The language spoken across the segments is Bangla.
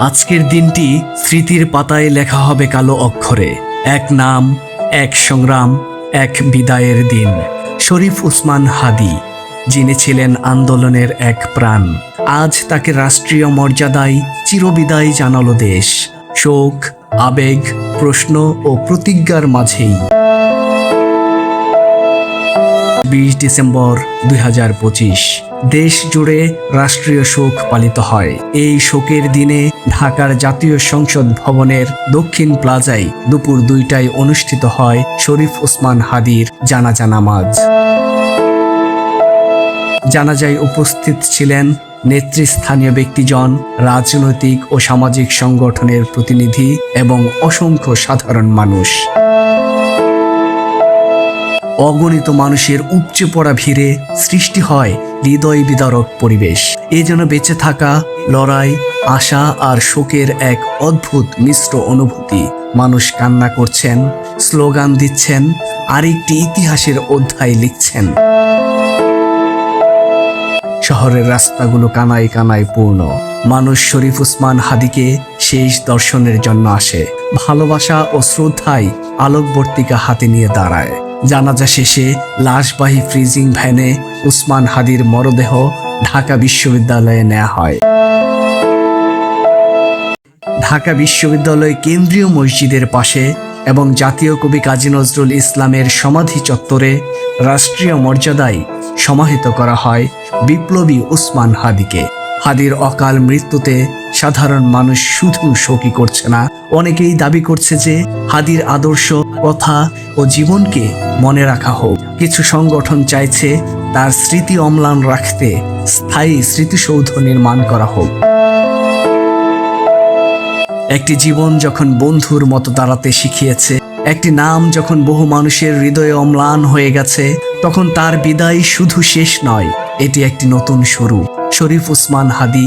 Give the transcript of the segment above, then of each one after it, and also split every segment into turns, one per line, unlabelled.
আজকের দিনটি স্মৃতির পাতায় লেখা হবে কালো অক্ষরে। এক নাম, এক সংগ্রাম, এক বিদায়ের দিন। শরীফ ওসমান হাদী, যিনি ছিলেন আন্দোলনের এক প্রাণ, আজ তাকে রাষ্ট্রীয় মর্যাদায় চিরবিদায় জানালো দেশ। শোক, আবেগ, প্রশ্ন ও প্রতিজ্ঞার মাঝেই 20 ডিসেম্বর 2025 দেশ জুড়ে রাষ্ট্রীয় শোক পালিত হয়। এই শোকের দিনে ঢাকার জাতীয় সংসদ ভবনের দক্ষিণ প্লাজায় দুপুর 2টায় অনুষ্ঠিত হয় শরীফ ওসমান হাদীর জানাজা নামাজ। জানাজায় উপস্থিত ছিলেন নেতৃস্থানীয় ব্যক্তিজন, রাজনৈতিক ও সামাজিক সংগঠনের প্রতিনিধি এবং অসংখ্য সাধারণ মানুষ। অগণিত মানুষের উপচে পড়া ভিড়ে সৃষ্টি হয় হৃদয় বিদারক পরিবেশ। এ যেন বেঁচে থাকা, লড়াই, আশা আর শোকের এক অদ্ভুত মিশ্র অনুভূতি। মানুষ কান্না করছেন, স্লোগান দিচ্ছেন, আরেকটি ইতিহাসের অধ্যায় লিখছেন। শহরের রাস্তাগুলো কানায় কানায় পূর্ণ। মানুষ শরীফ ওসমান হাদীকে শেষ দর্শনের জন্য আসে। ভালোবাসা ও শ্রদ্ধায় আলোকবর্তিকা হাতে নিয়ে দাঁড়ায়। জানাজা শেষে লাশবাহী ফ্রিজিং ভ্যানে ওসমান হাদীর মরদেহ ঢাকা বিশ্ববিদ্যালয়ে নেওয়া হয়। ঢাকা বিশ্ববিদ্যালয় কেন্দ্রীয় মসজিদের পাশে এবং জাতীয় কবি কাজী নজরুল ইসলামের সমাধি চত্বরে রাষ্ট্রীয় মর্যাদায় সমাহিত করা হয় বিপ্লবী ওসমান হাদীকে। হাদীর অকাল মৃত্যুতে সাধারণ মানুষ শুধু শোকই করছে না, অনেকেই দাবি করছে যে হাদীর আদর্শ, কথা ও জীবনকে মনে রাখা হোক। কিছু সংগঠন চাইছে তার স্মৃতি অম্লান রাখতে স্থায়ী স্মৃতিসৌধ নির্মাণ করা হোক। একটি জীবন যখন বন্ধুর মতো দাঁড়াতে শিখিয়েছে, একটি নাম যখন বহু মানুষের হৃদয়ে অম্লান হয়ে গেছে, তখন তার বিদায় শুধু শেষ নয়, এটি একটি নতুন শুরু। শরীফ ওসমান হাদী,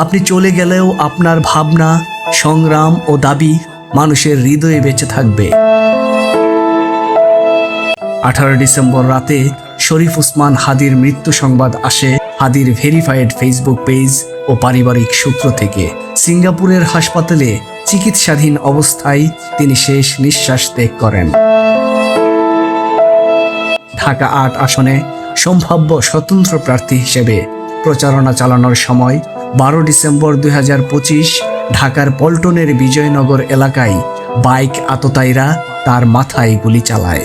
আপনি চলে গেলেও আপনার ভাবনা, সংগ্রাম ও দাবি মানুষের হৃদয়ে বেঁচে থাকবে। 18 ডিসেম্বর রাতে শরীফ ওসমান হাদীর মৃত্যু সংবাদ আসে হাদীর ভেরিফাইড ফেসবুক পেজ ও পারিবারিক সূত্র থেকে। সিঙ্গাপুরের হাসপাতালে চিকিৎসাধীন অবস্থায় তিনি শেষ নিঃশ্বাস ত্যাগ করেন। ঢাকা 8 আসনে সম্ভাব্য স্বতন্ত্র প্রার্থী হিসেবে প্রচারণা চালানোর সময় 12 ডিসেম্বর 2025 ঢাকার পল্টনের বিজয়নগর এলাকায় বাইক আততায়ীরা তার মাথায় গুলি চালায়।